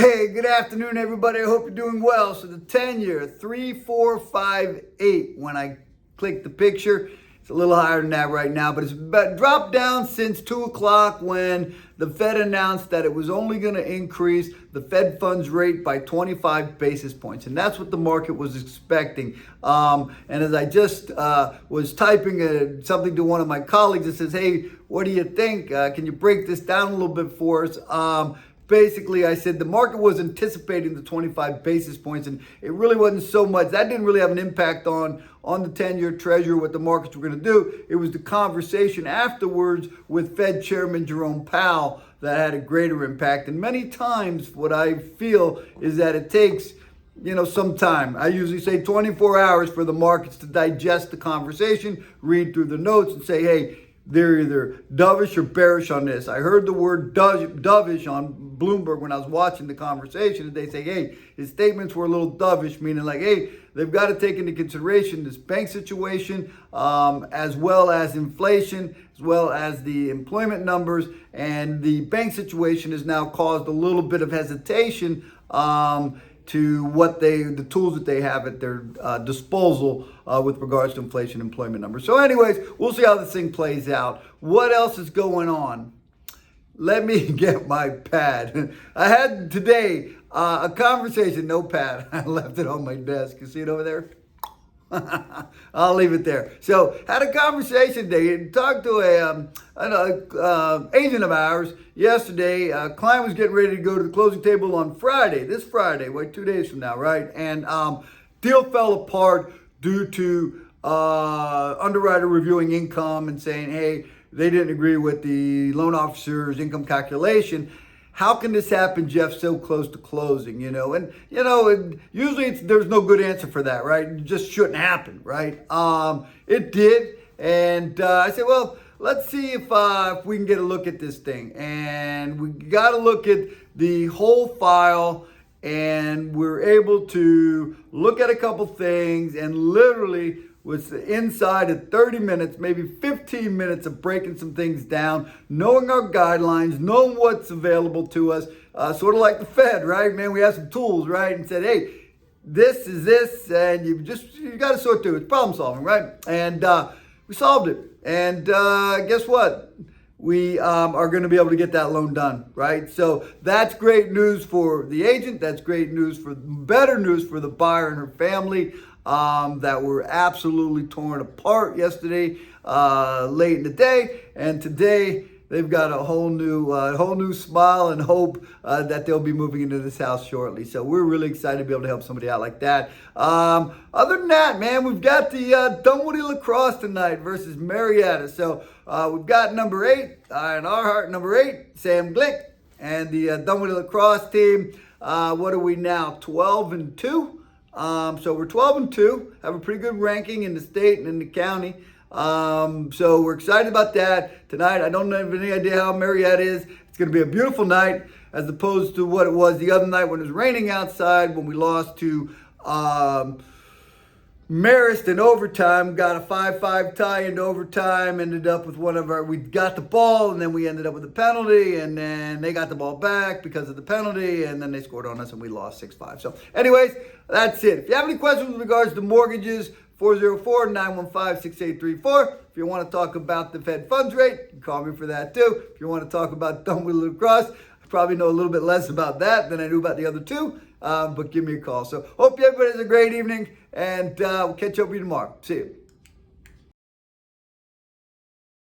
Hey, good afternoon, everybody. I hope you're doing well. So the 10-year, 3.458. When I click the picture, it's a little higher than that right now, but it's dropped down since 2 o'clock when the Fed announced that it was only going to increase the Fed funds rate by 25 basis points. And that's what the market was expecting. And as I just was typing something to one of my colleagues that says, hey, what do you think? Can you break this down a little bit for us? Basically, I said the market was anticipating the 25 basis points, and it really wasn't so much. That didn't really have an impact on the 10-year treasury, what the markets were going to do. It was the conversation afterwards with Fed Chairman Jerome Powell that had a greater impact. And many times what I feel is that it takes some time. I usually say 24 hours for the markets to digest the conversation, read through the notes, and say, hey, they're either dovish or bearish on this. I heard the word dovish on Bloomberg when I was watching the conversation, and they say, hey, his statements were a little dovish, meaning like, hey, they've got to take into consideration this bank situation, as well as inflation, as well as the employment numbers, and the bank situation has now caused a little bit of hesitation to the tools that they have at their disposal with regards to inflation and employment numbers. So anyways, we'll see how this thing plays out. What else is going on? Let me get my pad. I had today a conversation, no pad. I left it on my desk. You see it over there? I'll leave it there. So, had a conversation today and talked to an agent of ours yesterday. A client was getting ready to go to the closing table on Friday, this Friday, 2 days from now, right? And deal fell apart due to underwriter reviewing income and saying, hey, they didn't agree with the loan officer's income calculation. How can this happen, Jeff, so close to closing, And usually there's no good answer for that, right? It just shouldn't happen, right? It did. And I said, well, let's see if we can get a look at this thing. And we got to look at the whole file. And we're able to look at a couple things and literally was inside of 30 minutes, maybe 15 minutes of breaking some things down, knowing our guidelines, knowing what's available to us, sort of like the Fed, right? Man, we have some tools, right? And said, hey, this is this, and you got to sort through it. It's problem solving, right? And we solved it. And guess what? We are going to be able to get that loan done, right? So that's great news for the agent. That's great news better news for the buyer and her family. That were absolutely torn apart yesterday, late in the day, and today they've got a whole new smile and hope that they'll be moving into this house shortly. So we're really excited to be able to help somebody out like that. Other than that, man, we've got the Dunwoody Lacrosse tonight versus Marietta. So we've got number 8 in our heart, number 8, Sam Glick, and the Dunwoody Lacrosse team. What are we now? 12-2. So we're 12-2, have a pretty good ranking in the state and in the county. So we're excited about that tonight. I don't have any idea how Marietta is. It's going to be a beautiful night as opposed to what it was the other night when it was raining outside, when we lost to Marist in overtime, got a 5-5 tie into overtime, ended up with we got the ball, and then we ended up with a penalty, and then they got the ball back because of the penalty, and then they scored on us, and we lost 6-5. So anyways, that's it. If you have any questions with regards to mortgages, 404-915-6834. If you want to talk about the Fed funds rate, you can call me for that too. If you want to talk about Dunwoody Lacrosse, I probably know a little bit less about that than I do about the other two, but give me a call. So hope everybody has a great evening, and we'll catch up with you tomorrow. See you.